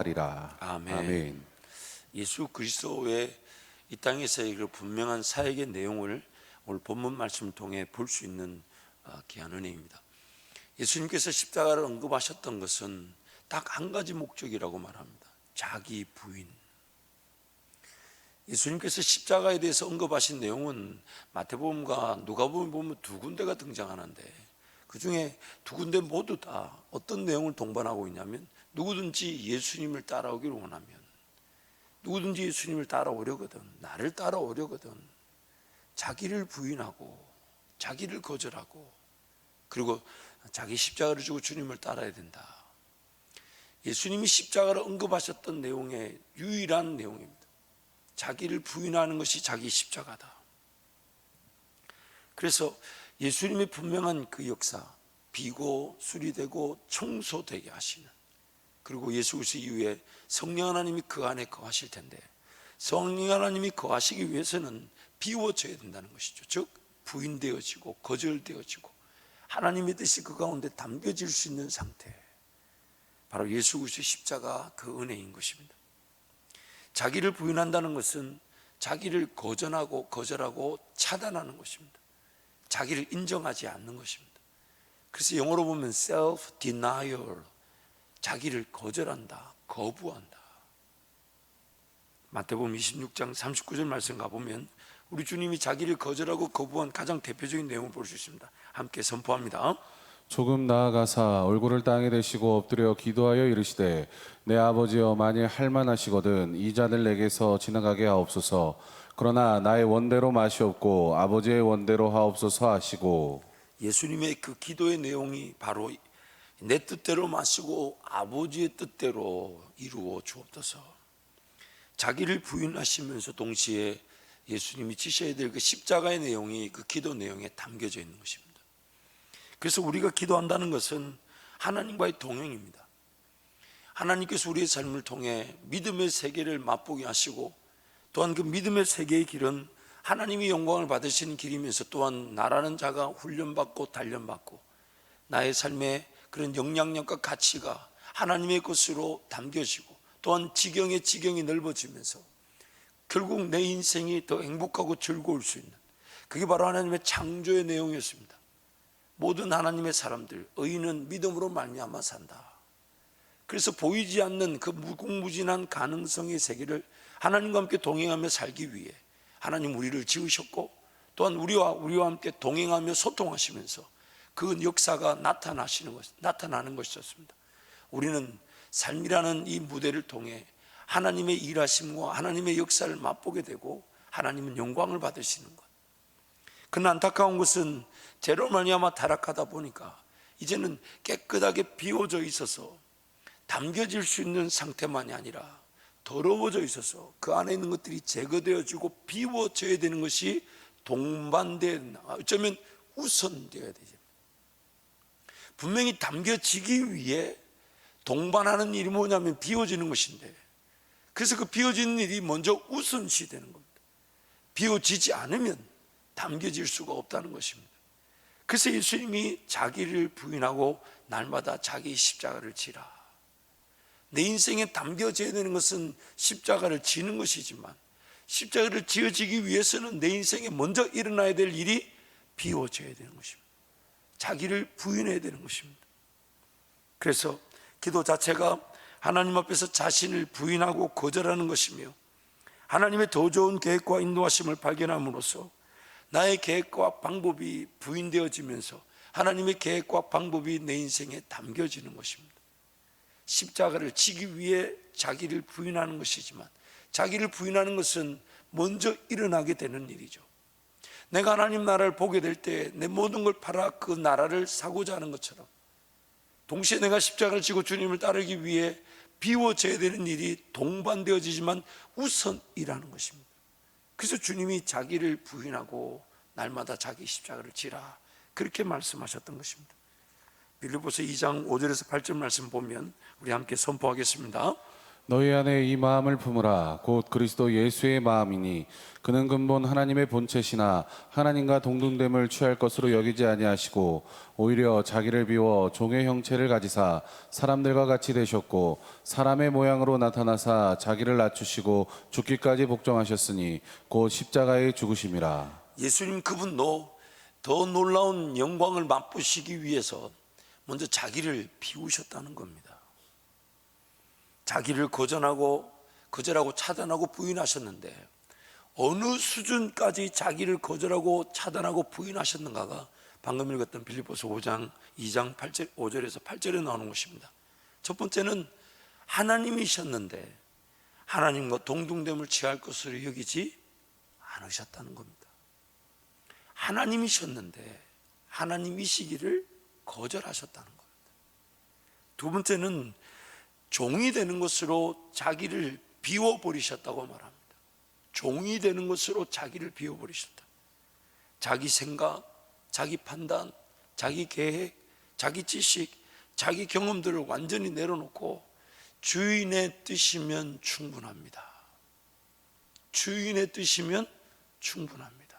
하리라. 아멘. 아멘. 예수 그리스도의 이 땅에서의 그 분명한 사역의 내용을 오늘 본문 말씀을 통해 볼 수 있는 귀한 은혜입니다. 예수님께서 십자가를 언급하셨던 것은 딱 한 가지 목적이라고 말합니다. 자기 부인. 예수님께서 십자가에 대해서 언급하신 내용은 마태복음과 누가복음 보면 두 군데가 등장하는데, 그 중에 두 군데 모두 다 어떤 내용을 동반하고 있냐면, 누구든지 예수님을 따라오기를 원하면, 누구든지 예수님을 따라오려거든, 나를 따라오려거든 자기를 부인하고 자기를 거절하고 그리고 자기 십자가를 지고 주님을 따라야 된다. 예수님이 십자가를 언급하셨던 내용의 유일한 내용입니다. 자기를 부인하는 것이 자기 십자가다. 그래서 예수님의 분명한 그 역사, 비고 수리되고 청소되게 하시는, 그리고 예수 그리스도 이후에 성령 하나님이 그 안에 거하실 텐데, 성령 하나님이 거하시기 위해서는 비워져야 된다는 것이죠. 즉 부인되어지고 거절되어지고 하나님의 뜻이 그 가운데 담겨질 수 있는 상태, 바로 예수 그리스도의 십자가 그 은혜인 것입니다. 자기를 부인한다는 것은 자기를 거절하고 차단하는 것입니다. 자기를 인정하지 않는 것입니다. 그래서 영어로 보면 self-denial, 자기를 거절한다, 거부한다. 마태복음 26장 39절 말씀 가보면 우리 주님이 자기를 거절하고 거부한 가장 대표적인 내용을 볼 수 있습니다. 함께 선포합니다. 조금 나아가사 얼굴을 땅에 대시고 엎드려 기도하여 이르시되, 내 아버지여, 만일 할만하시거든 이 잔을 내게서 지나가게 하옵소서. 그러나 나의 원대로 마시옵고 아버지의 원대로 하옵소서 하시고. 예수님의 그 기도의 내용이 바로 내 뜻대로 마시고 아버지의 뜻대로 이루어 주옵소서. 자기를 부인하시면서 동시에 예수님이 지셔야 될 그 십자가의 내용이 그 기도 내용에 담겨져 있는 것입니다. 그래서 우리가 기도한다는 것은 하나님과의 동행입니다. 하나님께서 우리의 삶을 통해 믿음의 세계를 맛보게 하시고, 또한 그 믿음의 세계의 길은 하나님이 영광을 받으시는 길이면서 또한 나라는 자가 훈련받고 단련받고 나의 삶에 그런 영향력과 가치가 하나님의 것으로 담겨지고, 또한 지경의 지경이 넓어지면서 결국 내 인생이 더 행복하고 즐거울 수 있는, 그게 바로 하나님의 창조의 내용이었습니다. 모든 하나님의 사람들, 의인은 믿음으로 말미암아 산다. 그래서 보이지 않는 그 무궁무진한 가능성의 세계를 하나님과 함께 동행하며 살기 위해 하나님 우리를 지으셨고, 또한 우리와 함께 동행하며 소통하시면서 그 역사가 나타나는 것이었습니다. 우리는 삶이라는 이 무대를 통해 하나님의 일하심과 하나님의 역사를 맛보게 되고 하나님은 영광을 받으시는 것. 그러나 안타까운 것은 죄로 말미암아 타락하다 보니까 이제는 깨끗하게 비워져 있어서 담겨질 수 있는 상태만이 아니라 더러워져 있어서 그 안에 있는 것들이 제거되어지고 비워져야 되는 것이 동반되어야, 어쩌면 우선되어야 되죠. 분명히 담겨지기 위해 동반하는 일이 뭐냐면 비워지는 것인데, 그래서 그 비워지는 일이 먼저 우선시 되는 겁니다. 비워지지 않으면 담겨질 수가 없다는 것입니다. 그래서 예수님이 자기를 부인하고 날마다 자기 십자가를 지라. 내 인생에 담겨져야 되는 것은 십자가를 지는 것이지만, 십자가를 지어지기 위해서는 내 인생에 먼저 일어나야 될 일이 비워져야 되는 것입니다. 자기를 부인해야 되는 것입니다. 그래서 기도 자체가 하나님 앞에서 자신을 부인하고 거절하는 것이며, 하나님의 더 좋은 계획과 인도하심을 발견함으로써 나의 계획과 방법이 부인되어지면서 하나님의 계획과 방법이 내 인생에 담겨지는 것입니다. 십자가를 지기 위해 자기를 부인하는 것이지만, 자기를 부인하는 것은 먼저 일어나게 되는 일이죠. 내가 하나님 나라를 보게 될 때 내 모든 걸 팔아 그 나라를 사고자 하는 것처럼, 동시에 내가 십자가를 지고 주님을 따르기 위해 비워져야 되는 일이 동반되어지지만 우선이라는 것입니다. 그래서 주님이 자기를 부인하고 날마다 자기 십자가를 지라, 그렇게 말씀하셨던 것입니다. 빌립보서 2장 5절에서 8절 말씀 보면 우리 함께 선포하겠습니다. 너희 안에 이 마음을 품으라. 곧 그리스도 예수의 마음이니 그는 근본 하나님의 본체시나 하나님과 동등됨을 취할 것으로 여기지 아니하시고 오히려 자기를 비워 종의 형체를 가지사 사람들과 같이 되셨고 사람의 모양으로 나타나사 자기를 낮추시고 죽기까지 복종하셨으니 곧 십자가에 죽으심이라. 예수님 그분도 더 놀라운 영광을 맛보시기 위해서 먼저 자기를 비우셨다는 겁니다. 자기를 거절하고 차단하고 부인하셨는데 어느 수준까지 자기를 거절하고 차단하고 부인하셨는가가 방금 읽었던 빌립보서 5장 2장 8절, 5절에서 8절에 나오는 것입니다. 첫 번째는 하나님이셨는데 하나님과 동등됨을 취할 것으로 여기지 않으셨다는 겁니다. 하나님이셨는데 하나님이시기를 거절하셨다는 겁니다. 두 번째는 종이 되는 것으로 자기를 비워버리셨다고 말합니다. 종이 되는 것으로 자기를 비워버리셨다. 자기 생각, 자기 판단, 자기 계획, 자기 지식, 자기 경험들을 완전히 내려놓고 주인의 뜻이면 충분합니다. 주인의 뜻이면 충분합니다.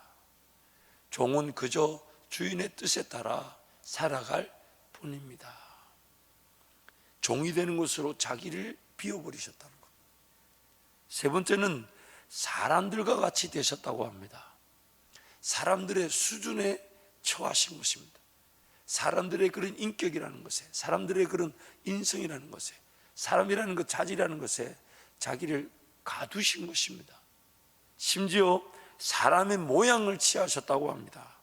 종은 그저 주인의 뜻에 따라 살아갈 뿐입니다. 종이 되는 것으로 자기를 비워버리셨다는 것. 세 번째는 사람들과 같이 되셨다고 합니다. 사람들의 수준에 처하신 것입니다. 사람들의 그런 인격이라는 것에, 사람들의 그런 인성이라는 것에, 사람이라는 것, 자질이라는 것에 자기를 가두신 것입니다. 심지어 사람의 모양을 취하셨다고 합니다.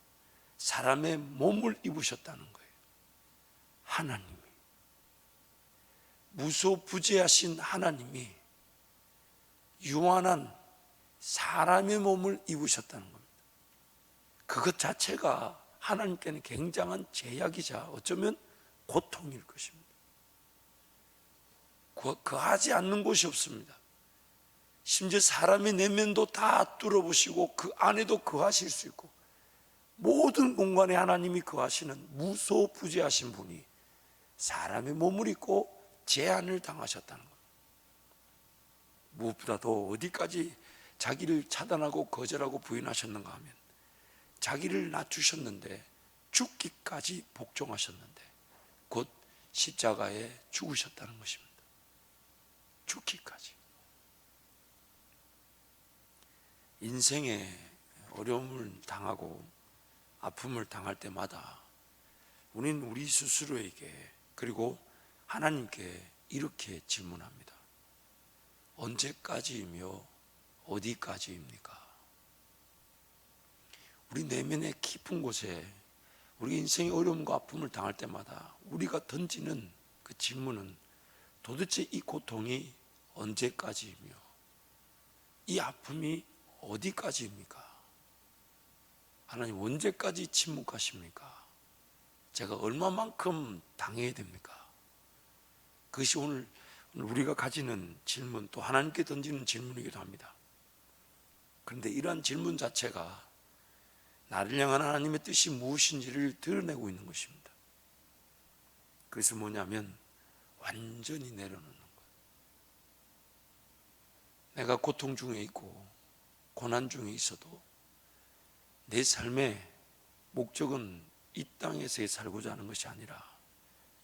사람의 몸을 입으셨다는 거예요. 하나님이, 무소부재하신 하나님이 유한한 사람의 몸을 입으셨다는 겁니다. 그것 자체가 하나님께는 굉장한 제약이자 어쩌면 고통일 것입니다. 거하지 않는 곳이 없습니다. 심지어 사람의 내면도 다 뚫어보시고 그 안에도 거하실 수 있고 모든 공간에 하나님이 거하시는 무소부재하신 분이 사람의 몸을 입고 제한을 당하셨다는 것. 무엇보다도 어디까지 자기를 차단하고 거절하고 부인하셨는가 하면 자기를 낮추셨는데 죽기까지 복종하셨는데 곧 십자가에 죽으셨다는 것입니다. 죽기까지. 인생에 어려움을 당하고 아픔을 당할 때마다 우리는 우리 스스로에게 그리고 하나님께 이렇게 질문합니다. 언제까지이며 어디까지입니까? 우리 내면의 깊은 곳에 우리 인생의 어려움과 아픔을 당할 때마다 우리가 던지는 그 질문은 도대체 이 고통이 언제까지이며 이 아픔이 어디까지입니까? 하나님 언제까지 침묵하십니까? 제가 얼마만큼 당해야 됩니까? 그것이 오늘 우리가 가지는 질문, 또 하나님께 던지는 질문이기도 합니다. 그런데 이러한 질문 자체가 나를 향한 하나님의 뜻이 무엇인지를 드러내고 있는 것입니다. 그것은 뭐냐면 완전히 내려놓는 것. 내가 고통 중에 있고 고난 중에 있어도 내 삶의 목적은 이 땅에서 살고자 하는 것이 아니라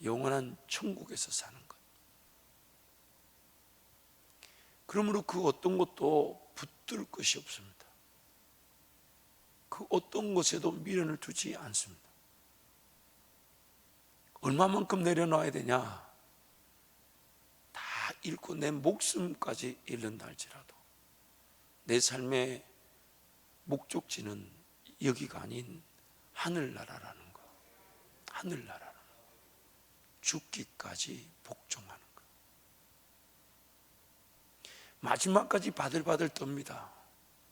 영원한 천국에서 사는 것. 그러므로 그 어떤 것도 붙들 것이 없습니다. 그 어떤 것에도 미련을 두지 않습니다. 얼마만큼 내려놔야 되냐? 다 잃고 내 목숨까지 잃는다 할지라도 내 삶의 목적지는 여기가 아닌 하늘나라라는 것. 하늘나라라는 것. 죽기까지 복종하는 것. 마지막까지 바들바들 떱니다.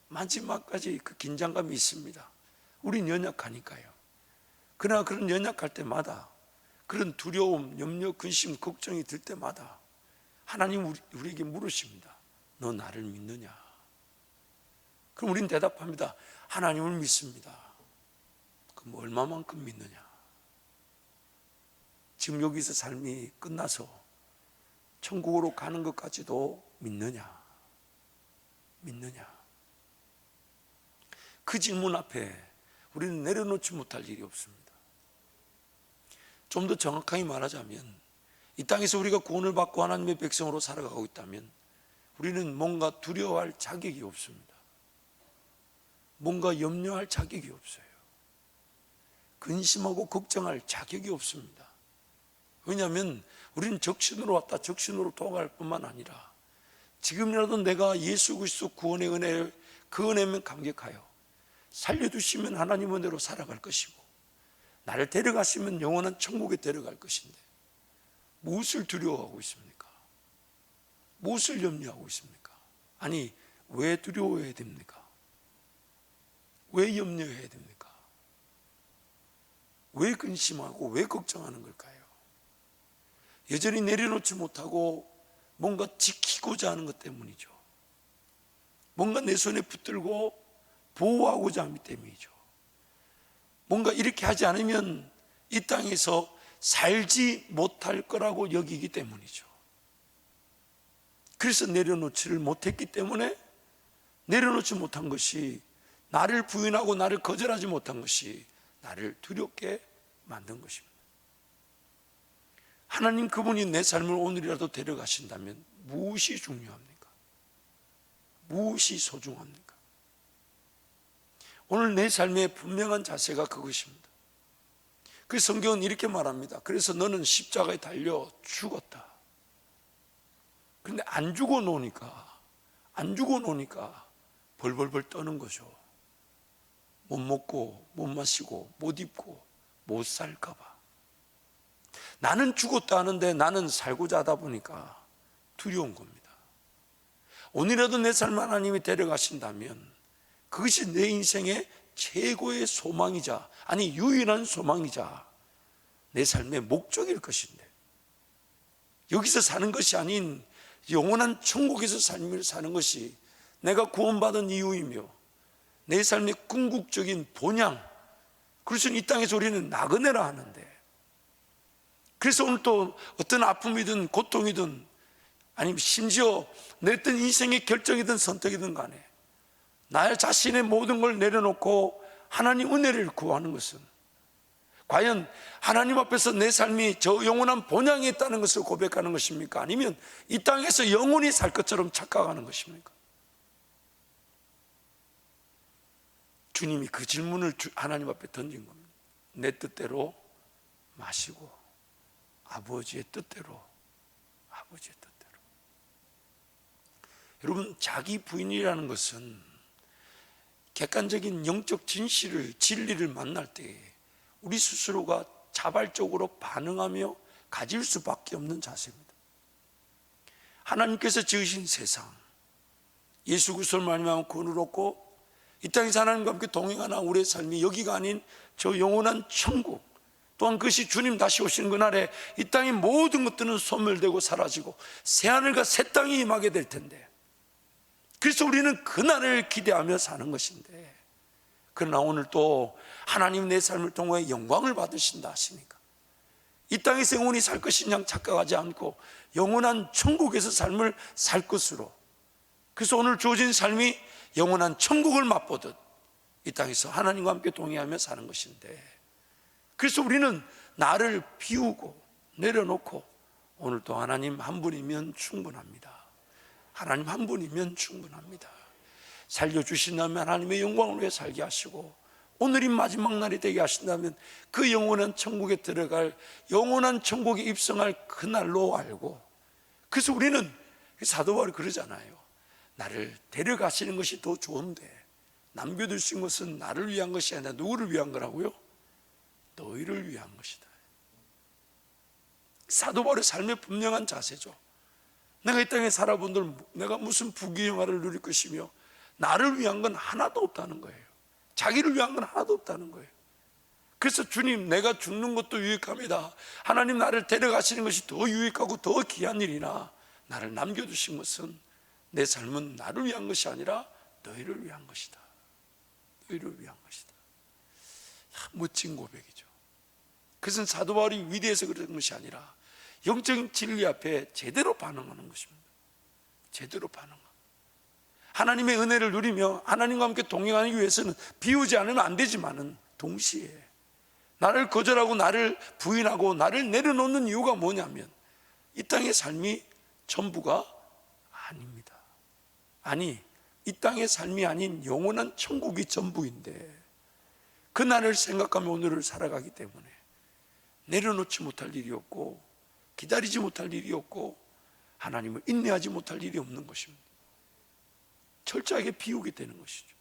마지막까지 그 긴장감이 있습니다. 우린 연약하니까요. 그러나 그런 연약할 때마다 그런 두려움, 염려, 근심, 걱정이 들 때마다 하나님 우리에게 물으십니다. 너 나를 믿느냐? 그럼 우린 대답합니다. 하나님을 믿습니다. 그럼 얼마만큼 믿느냐? 지금 여기서 삶이 끝나서 천국으로 가는 것까지도 믿느냐? 그 질문 앞에 우리는 내려놓지 못할 일이 없습니다. 좀 더 정확하게 말하자면 이 땅에서 우리가 구원을 받고 하나님의 백성으로 살아가고 있다면 우리는 뭔가 두려워할 자격이 없습니다. 뭔가 염려할 자격이 없어요. 근심하고 걱정할 자격이 없습니다. 왜냐하면 우리는 적신으로 왔다 적신으로 돌아갈 뿐만 아니라 지금이라도 내가 예수 그리스도 구원의 은혜를 그 은혜면 감격하여 살려두시면 하나님 은혜로 살아갈 것이고 나를 데려가시면 영원한 천국에 데려갈 것인데 무엇을 두려워하고 있습니까? 무엇을 염려하고 있습니까? 아니, 왜 두려워해야 됩니까? 왜 염려해야 됩니까? 왜 근심하고 왜 걱정하는 걸까요? 여전히 내려놓지 못하고 뭔가 지키고자 하는 것 때문이죠. 뭔가 내 손에 붙들고 보호하고자 하기 때문이죠. 뭔가 이렇게 하지 않으면 이 땅에서 살지 못할 거라고 여기기 때문이죠. 그래서 내려놓지를 못했기 때문에 내려놓지 못한 것이 나를 부인하고 나를 거절하지 못한 것이 나를 두렵게 만든 것입니다. 하나님 그분이 내 삶을 오늘이라도 데려가신다면 무엇이 중요합니까? 무엇이 소중합니까? 오늘 내 삶의 분명한 자세가 그것입니다. 그 성경은 이렇게 말합니다. 그래서 너는 십자가에 달려 죽었다. 그런데 안 죽어 놓으니까 벌벌벌 떠는 거죠. 못 먹고 못 마시고 못 입고 못 살까 봐. 나는 죽었다 하는데 나는 살고자 하다 보니까 두려운 겁니다. 오늘이라도 내 삶 하나님이 데려가신다면 그것이 내 인생의 최고의 소망이자, 아니 유일한 소망이자 내 삶의 목적일 것인데, 여기서 사는 것이 아닌 영원한 천국에서 삶을 사는 것이 내가 구원받은 이유이며 내 삶의 궁극적인 본향. 그래서 이 땅에서 우리는 나그네라 하는데, 그래서 오늘 또 어떤 아픔이든 고통이든 아니면 심지어 내 어떤 인생의 결정이든 선택이든 간에 나의 자신의 모든 걸 내려놓고 하나님 은혜를 구하는 것은 과연 하나님 앞에서 내 삶이 저 영원한 본향에 있다는 것을 고백하는 것입니까? 아니면 이 땅에서 영원히 살 것처럼 착각하는 것입니까? 주님이 그 질문을 하나님 앞에 던진 겁니다. 내 뜻대로 마시고 아버지의 뜻대로. 여러분, 자기 부인이라는 것은 객관적인 영적 진리를 만날 때 우리 스스로가 자발적으로 반응하며 가질 수밖에 없는 자세입니다. 하나님께서 지으신 세상, 예수 그리스도를 말미암아 구원을 얻고 이 땅에서 하나님과 함께 동행하는 우리의 삶이 여기가 아닌 저 영원한 천국, 또한 그것이 주님 다시 오시는 그날에 이 땅의 모든 것들은 소멸되고 사라지고 새하늘과 새 땅이 임하게 될 텐데, 그래서 우리는 그날을 기대하며 사는 것인데, 그러나 오늘 또 하나님 내 삶을 통해 영광을 받으신다 하시니까 이 땅에서 영원히 살 것이냐 착각하지 않고 영원한 천국에서 삶을 살 것으로, 그래서 오늘 주어진 삶이 영원한 천국을 맛보듯 이 땅에서 하나님과 함께 동행하며 사는 것인데, 그래서 우리는 나를 비우고 내려놓고 오늘 또 하나님 한 분이면 충분합니다. 하나님 한 분이면 충분합니다. 살려주신다면 하나님의 영광을 위해 살게 하시고, 오늘이 마지막 날이 되게 하신다면 그 영원한 천국에 들어갈, 영원한 천국에 입성할 그날로 알고, 그래서 우리는 사도 바울이 그러잖아요. 나를 데려가시는 것이 더 좋은데 남겨두신 것은 나를 위한 것이 아니라 누구를 위한 거라고요? 너희를 위한 것이다. 사도 바울의 삶의 분명한 자세죠. 내가 이 땅에 살아본들 내가 무슨 부귀영화를 누릴 것이며 나를 위한 건 하나도 없다는 거예요. 자기를 위한 건 하나도 없다는 거예요. 그래서 주님, 내가 죽는 것도 유익합니다. 하나님 나를 데려가시는 것이 더 유익하고 더 귀한 일이나 나를 남겨두신 것은, 내 삶은 나를 위한 것이 아니라 너희를 위한 것이다. 너희를 위한 것이다. 멋진 고백이죠. 그것은 사도 바울이 위대해서 그런 것이 아니라 영적인 진리 앞에 제대로 반응하는 것입니다. 제대로 반응하는. 하나님의 은혜를 누리며 하나님과 함께 동행하기 위해서는 비우지 않으면 안 되지만은 동시에 나를 거절하고 나를 부인하고 나를 내려놓는 이유가 뭐냐면 이 땅의 삶이 전부가 아닙니다. 아니, 이 땅의 삶이 아닌 영원한 천국이 전부인데 그 날을 생각하며 오늘을 살아가기 때문에 내려놓지 못할 일이 없고 기다리지 못할 일이 없고 하나님을 인내하지 못할 일이 없는 것입니다. 철저하게 비우게 되는 것이죠.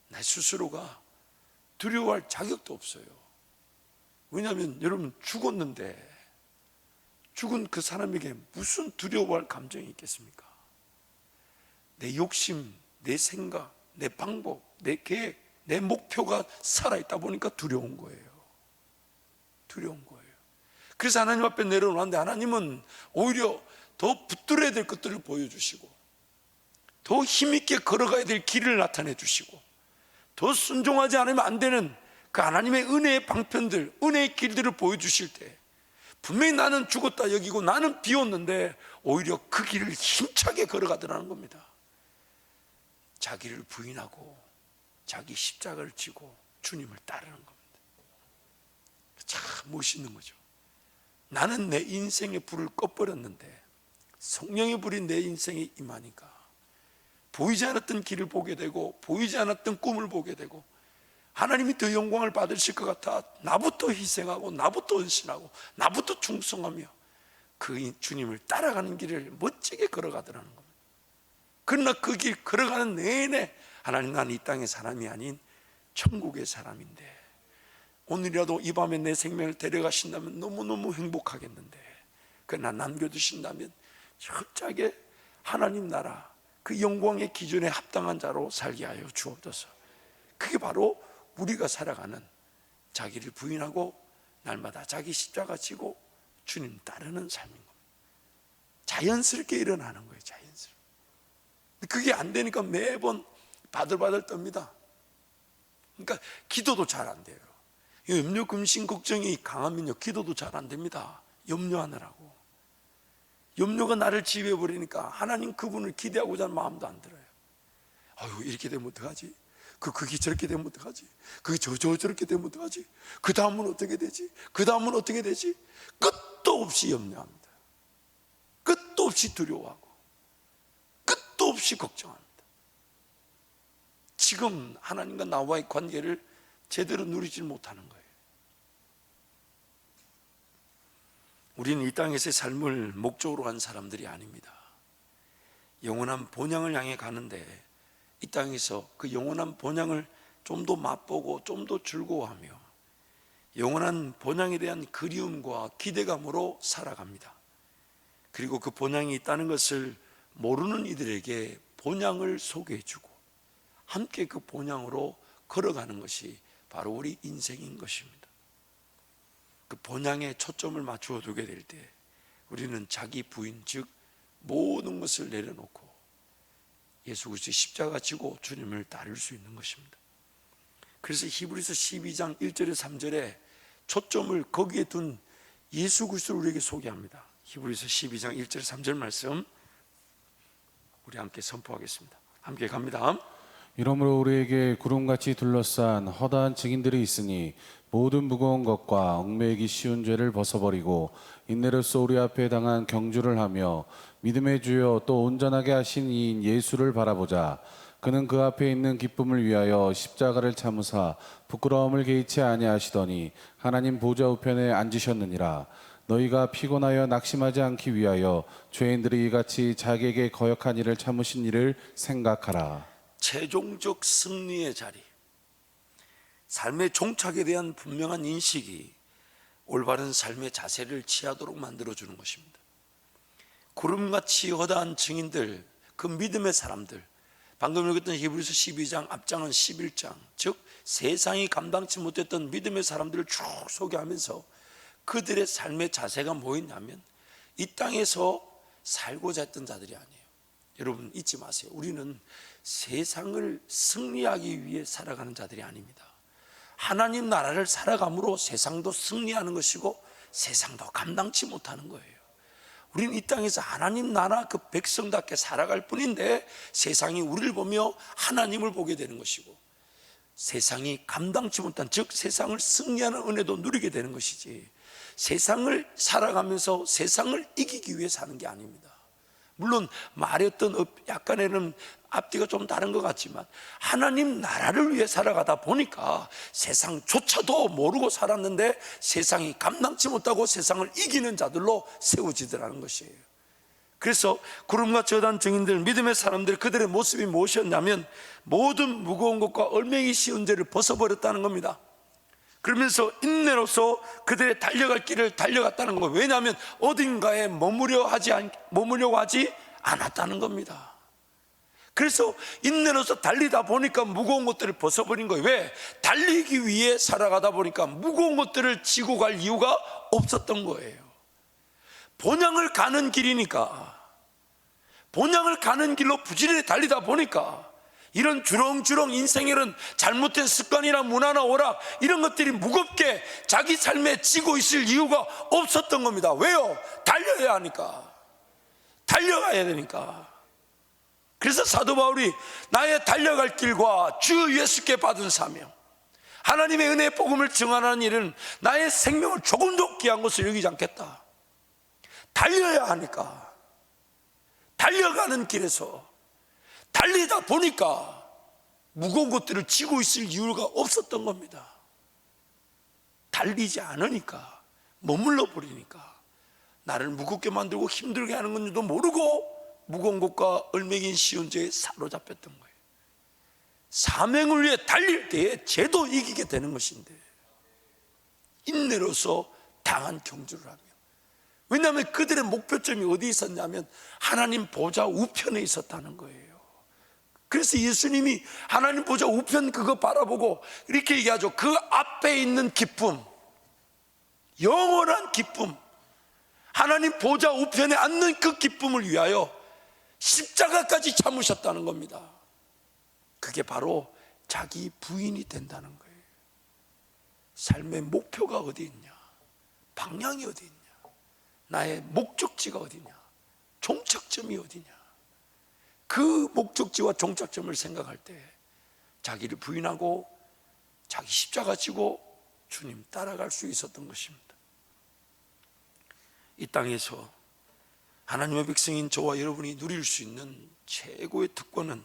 내 스스로가 두려워할 자격도 없어요. 왜냐하면 여러분 죽었는데 죽은 그 사람에게 무슨 두려워할 감정이 있겠습니까? 내 욕심, 내 생각, 내 방법, 내 계획, 내 목표가 살아있다 보니까 두려운 거예요. 두려운 거예요. 그래서 하나님 앞에 내려놓았는데 하나님은 오히려 더 붙들어야 될 것들을 보여주시고 더 힘있게 걸어가야 될 길을 나타내 주시고 더 순종하지 않으면 안 되는 그 하나님의 은혜의 방편들, 은혜의 길들을 보여주실 때 분명히 나는 죽었다 여기고 나는 비웠는데 오히려 그 길을 힘차게 걸어가더라는 겁니다. 자기를 부인하고 자기 십자가를 지고 주님을 따르는 겁니다. 참 멋있는 거죠. 나는 내 인생의 불을 꺼버렸는데 성령의 불이 내 인생에 임하니까 보이지 않았던 길을 보게 되고 보이지 않았던 꿈을 보게 되고 하나님이 더 영광을 받으실 것 같아 나부터 희생하고 나부터 헌신하고 나부터 충성하며 그 주님을 따라가는 길을 멋지게 걸어가더라는 겁니다. 그러나 그 길 걸어가는 내내 하나님, 나는 이 땅의 사람이 아닌 천국의 사람인데 오늘이라도 이 밤에 내 생명을 데려가신다면 너무너무 행복하겠는데 그러나 남겨두신다면 철저하게 하나님 나라 그 영광의 기준에 합당한 자로 살게 하여 주옵소서. 그게 바로 우리가 살아가는 자기를 부인하고 날마다 자기 십자가 지고 주님 따르는 삶인 겁니다. 자연스럽게 일어나는 거예요. 자연스럽게. 그게 안 되니까 매번 바들바들 떱니다. 그러니까 기도도 잘 안 돼요. 염려, 근심, 걱정이 강하면요 기도도 잘 안 됩니다. 염려하느라고. 염려가 나를 지배해버리니까 하나님 그분을 기대하고자 하는 마음도 안 들어요. 아유, 이렇게 되면 어떡하지? 그게 저렇게 되면 어떡하지? 그게 저렇게 되면 어떡하지? 그 다음은 어떻게 되지? 그 다음은 어떻게 되지? 끝도 없이 염려합니다. 끝도 없이 두려워하고 끝도 없이 걱정합니다. 지금 하나님과 나와의 관계를 제대로 누리지 못하는 거예요. 우리는 이 땅에서의 삶을 목적으로 한 사람들이 아닙니다. 영원한 본향을 향해 가는데 이 땅에서 그 영원한 본향을 좀 더 맛보고 좀 더 즐거워하며 영원한 본향에 대한 그리움과 기대감으로 살아갑니다. 그리고 그 본향이 있다는 것을 모르는 이들에게 본향을 소개해주고 함께 그 본향으로 걸어가는 것이 바로 우리 인생인 것입니다. 그 본향에 초점을 맞추어 두게 될 때 우리는 자기 부인 즉 모든 것을 내려놓고 예수 그리스도의 십자가 지고 주님을 따를 수 있는 것입니다. 그래서 히브리서 12장 1절에 3절에 초점을 거기에 둔 예수 그리스도를 우리에게 소개합니다. 히브리서 12장 1절 3절 말씀 우리 함께 선포하겠습니다. 함께 갑니다. 이러므로 우리에게 구름같이 둘러싼 허다한 증인들이 있으니 모든 무거운 것과 얽매이기 쉬운 죄를 벗어버리고 인내로써 우리 앞에 당한 경주를 하며 믿음의 주여 또 온전하게 하신 이인 예수를 바라보자. 그는 그 앞에 있는 기쁨을 위하여 십자가를 참으사 부끄러움을 개의치 아니하시더니 하나님 보좌 우편에 앉으셨느니라. 너희가 피곤하여 낙심하지 않기 위하여 죄인들이 이같이 자기에게 거역한 일을 참으신 일을 생각하라. 최종적 승리의 자리, 삶의 종착에 대한 분명한 인식이 올바른 삶의 자세를 취하도록 만들어주는 것입니다. 구름같이 허다한 증인들, 그 믿음의 사람들, 방금 읽었던 히브리서 12장 앞장은 11장, 즉 세상이 감당치 못했던 믿음의 사람들을 쭉 소개하면서 그들의 삶의 자세가 뭐였냐면 이 땅에서 살고자 했던 자들이 아니에요. 여러분 잊지 마세요. 우리는 세상을 승리하기 위해 살아가는 자들이 아닙니다. 하나님 나라를 살아감으로 세상도 승리하는 것이고 세상도 감당치 못하는 거예요. 우리는 이 땅에서 하나님 나라 그 백성답게 살아갈 뿐인데 세상이 우리를 보며 하나님을 보게 되는 것이고, 세상이 감당치 못한, 즉 세상을 승리하는 은혜도 누리게 되는 것이지, 세상을 살아가면서 세상을 이기기 위해 사는 게 아닙니다. 물론 말했던 약간에는 앞뒤가 좀 다른 것 같지만 하나님 나라를 위해 살아가다 보니까 세상조차도 모르고 살았는데 세상이 감당치 못하고 세상을 이기는 자들로 세워지더라는 것이에요. 그래서 구름과 저단 증인들, 믿음의 사람들, 그들의 모습이 무엇이었냐면 모든 무거운 것과 얼매기 쉬운 죄를 벗어버렸다는 겁니다. 그러면서 인내로서 그들의 달려갈 길을 달려갔다는 거예요. 왜냐하면 어딘가에 머무려고 하지 않았다는 겁니다. 그래서 인내로서 달리다 보니까 무거운 것들을 벗어버린 거예요. 왜? 달리기 위해 살아가다 보니까 무거운 것들을 지고 갈 이유가 없었던 거예요. 본향을 가는 길이니까, 본향을 가는 길로 부지런히 달리다 보니까 이런 주렁주렁 인생에는 잘못된 습관이나 문화나 오락, 이런 것들이 무겁게 자기 삶에 지고 있을 이유가 없었던 겁니다. 왜요? 달려야 하니까, 달려가야 되니까. 그래서 사도 바울이 나의 달려갈 길과 주 예수께 받은 사명, 하나님의 은혜의 복음을 증언하는 일은 나의 생명을 조금도 귀한 것을 여기지 않겠다. 달려야 하니까, 달려가는 길에서 달리다 보니까 무거운 것들을 지고 있을 이유가 없었던 겁니다. 달리지 않으니까, 머물러 버리니까 나를 무겁게 만들고 힘들게 하는 건지도 모르고 무거운 것과 얼매긴 쉬운 죄에 사로잡혔던 거예요. 사명을 위해 달릴 때에 죄도 이기게 되는 것인데 인내로서 당한 경주를 하며, 왜냐하면 그들의 목표점이 어디 있었냐면 하나님 보좌 우편에 있었다는 거예요. 그래서 예수님이 하나님 보좌 우편 그거 바라보고 이렇게 얘기하죠. 그 앞에 있는 기쁨, 영원한 기쁨, 하나님 보좌 우편에 앉는 그 기쁨을 위하여 십자가까지 참으셨다는 겁니다. 그게 바로 자기 부인이 된다는 거예요. 삶의 목표가 어디 있냐, 방향이 어디 있냐, 나의 목적지가 어디냐, 종착점이 어디냐, 그 목적지와 종착점을 생각할 때 자기를 부인하고 자기 십자가 지고 주님 따라갈 수 있었던 것입니다. 이 땅에서 하나님의 백성인 저와 여러분이 누릴 수 있는 최고의 특권은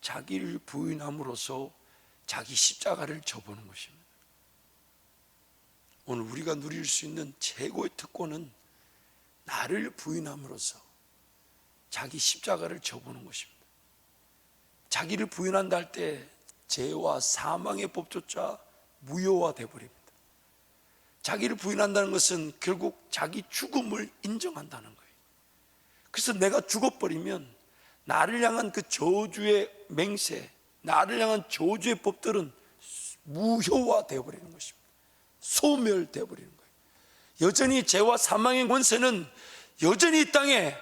자기를 부인함으로써 자기 십자가를 져보는 것입니다. 오늘 우리가 누릴 수 있는 최고의 특권은 나를 부인함으로써 자기 십자가를 져보는 것입니다. 자기를 부인한다 할 때 죄와 사망의 법조차 무효화되어 버립니다. 자기를 부인한다는 것은 결국 자기 죽음을 인정한다는 거예요. 그래서 내가 죽어버리면 나를 향한 그 저주의 맹세, 나를 향한 저주의 법들은 무효화되어 버리는 것입니다. 소멸되어 버리는 거예요. 여전히 죄와 사망의 권세는 여전히 이 땅에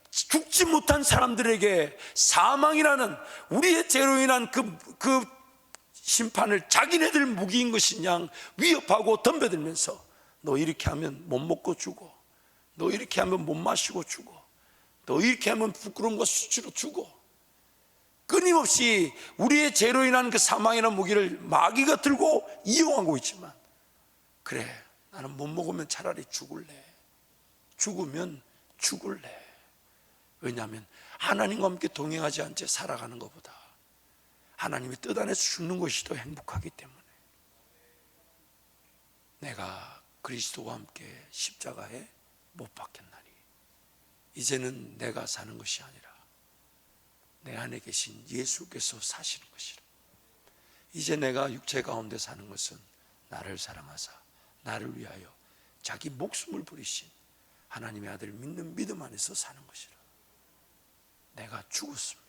죽지 못한 사람들에게 사망이라는 우리의 죄로 인한 그 심판을 자기네들 무기인 것이냐 위협하고 덤벼들면서 너 이렇게 하면 못 먹고 죽어, 너 이렇게 하면 못 마시고 죽어, 너 이렇게 하면 부끄러움과 수치로 죽어, 끊임없이 우리의 죄로 인한 그 사망이라는 무기를 마귀가 들고 이용하고 있지만, 그래 나는 못 먹으면 차라리 죽을래, 죽으면 죽을래. 왜냐하면 하나님과 함께 동행하지 않은 채 살아가는 것보다 하나님의 뜻 안에서 죽는 것이 더 행복하기 때문에 내가 그리스도와 함께 십자가에 못 박혔나니 이제는 내가 사는 것이 아니라 내 안에 계신 예수께서 사시는 것이라. 이제 내가 육체 가운데 사는 것은 나를 사랑하사 나를 위하여 자기 목숨을 버리신 하나님의 아들을 믿는 믿음 안에서 사는 것이라. 내가 죽었습니다.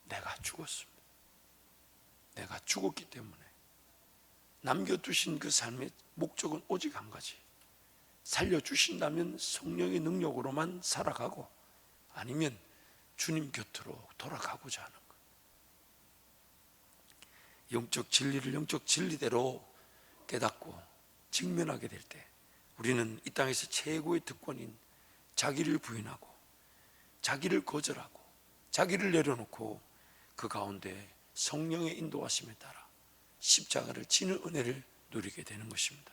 내가 죽었습니다. 내가 죽었기 때문에 남겨두신 그 삶의 목적은 오직 한 가지, 살려주신다면 성령의 능력으로만 살아가고 아니면 주님 곁으로 돌아가고자 하는 것. 영적 진리를 영적 진리대로 깨닫고 직면하게 될 때 우리는 이 땅에서 최고의 특권인 자기를 부인하고 자기를 거절하고 자기를 내려놓고 그 가운데 성령의 인도하심에 따라 십자가를 지는 은혜를 누리게 되는 것입니다.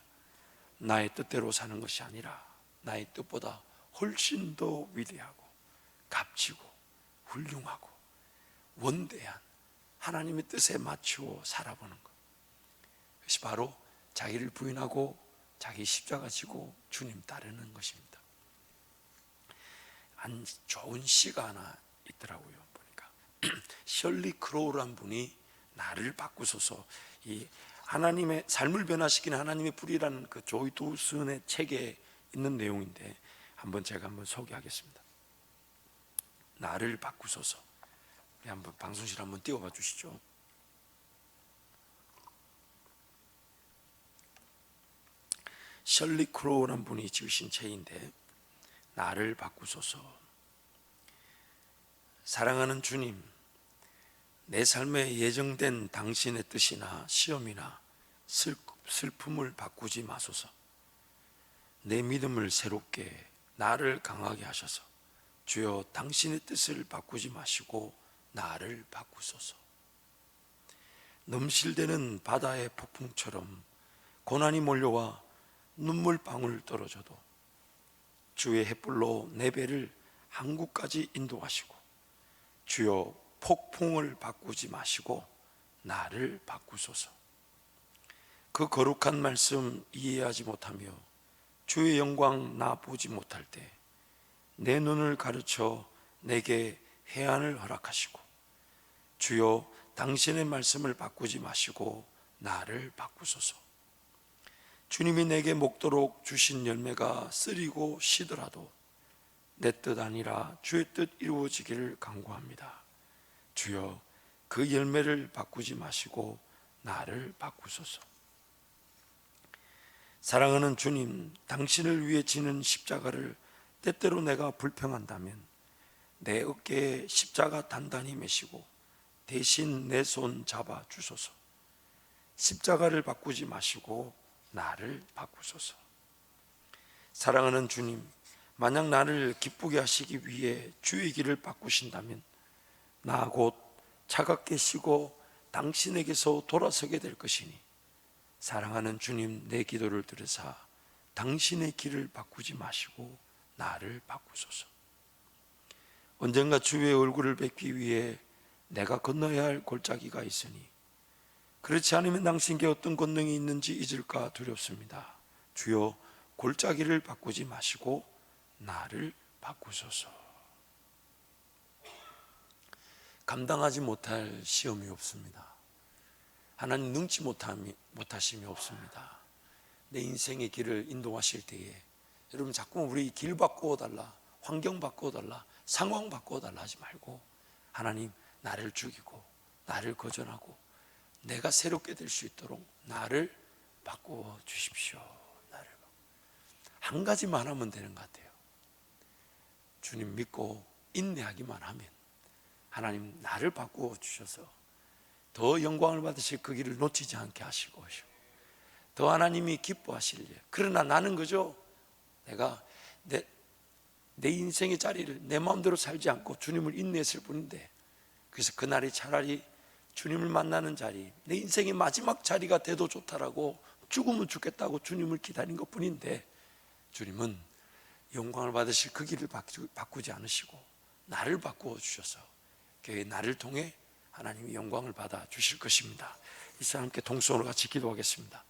나의 뜻대로 사는 것이 아니라 나의 뜻보다 훨씬 더 위대하고 값지고 훌륭하고 원대한 하나님의 뜻에 맞추어 살아보는 것, 그것이 바로 자기를 부인하고 자기 십자가 지고 주님 따르는 것입니다. 한 좋은 시가 하나 있더라고요. 보니까 셜리 크로우란 분이 나를 바꾸소서, 이 하나님의 삶을 변화시키는 하나님의 불이라는 그 조이 도슨의 책에 있는 내용인데 제가 한번 소개하겠습니다. 나를 바꾸소서. 우리 한번 방송실 한번 띄워봐 주시죠. 셜리 크로우라는 분이 지으신 책인데, 나를 바꾸소서. 사랑하는 주님, 내 삶에 예정된 당신의 뜻이나 시험이나 슬픔을 바꾸지 마소서. 내 믿음을 새롭게, 나를 강하게 하셔서 주여 당신의 뜻을 바꾸지 마시고 나를 바꾸소서. 넘실대는 바다의 폭풍처럼 고난이 몰려와 눈물 방울 떨어져도 주의 햇불로 내 배를 항구까지 인도하시고 주여 폭풍을 바꾸지 마시고 나를 바꾸소서. 그 거룩한 말씀 이해하지 못하며 주의 영광 나 보지 못할 때 내 눈을 가르쳐 내게 해안을 허락하시고 주여 당신의 말씀을 바꾸지 마시고 나를 바꾸소서. 주님이 내게 먹도록 주신 열매가 쓰리고 시더라도 내 뜻 아니라 주의 뜻 이루어지기를 간구합니다. 주여 그 열매를 바꾸지 마시고 나를 바꾸소서. 사랑하는 주님, 당신을 위해 지는 십자가를 때때로 내가 불평한다면 내 어깨에 십자가 단단히 메시고 대신 내 손 잡아 주소서. 십자가를 바꾸지 마시고 나를 바꾸소서. 사랑하는 주님, 만약 나를 기쁘게 하시기 위해 주의 길을 바꾸신다면 나 곧 차갑게 식고 당신에게서 돌아서게 될 것이니 사랑하는 주님, 내 기도를 들으사 당신의 길을 바꾸지 마시고 나를 바꾸소서. 언젠가 주의 얼굴을 뵙기 위해 내가 건너야 할 골짜기가 있으니 그렇지 않으면 당신께 어떤 권능이 있는지 잊을까 두렵습니다. 주여 골짜기를 바꾸지 마시고 나를 바꾸소서. 감당하지 못할 시험이 없습니다. 하나님 능치 못하심이 없습니다. 내 인생의 길을 인도하실 때에 여러분 자꾸 우리 길 바꾸어 달라, 환경 바꾸어 달라, 상황 바꾸어 달라 하지 말고 하나님 나를 죽이고 나를 거절하고 내가 새롭게 될 수 있도록 나를 바꾸어 주십시오. 한 가지만 하면 되는 것 같아요. 주님 믿고 인내하기만 하면 하나님 나를 바꾸어 주셔서 더 영광을 받으실 그 길을 놓치지 않게 하시고 더 하나님이 기뻐하실 일. 그러나 나는 그저 내가 내 인생의 자리를 내 마음대로 살지 않고 주님을 인내했을 뿐인데, 그래서 그날이 차라리 주님을 만나는 자리, 내 인생의 마지막 자리가 돼도 좋다라고 죽으면 죽겠다고 주님을 기다린 것 뿐인데, 주님은 영광을 받으실 그 길을 바꾸지 않으시고 나를 바꾸어 주셔서 교회 나를 통해 하나님이 영광을 받아 주실 것입니다. 이 사람 함께 동성으로 같이 기도하겠습니다.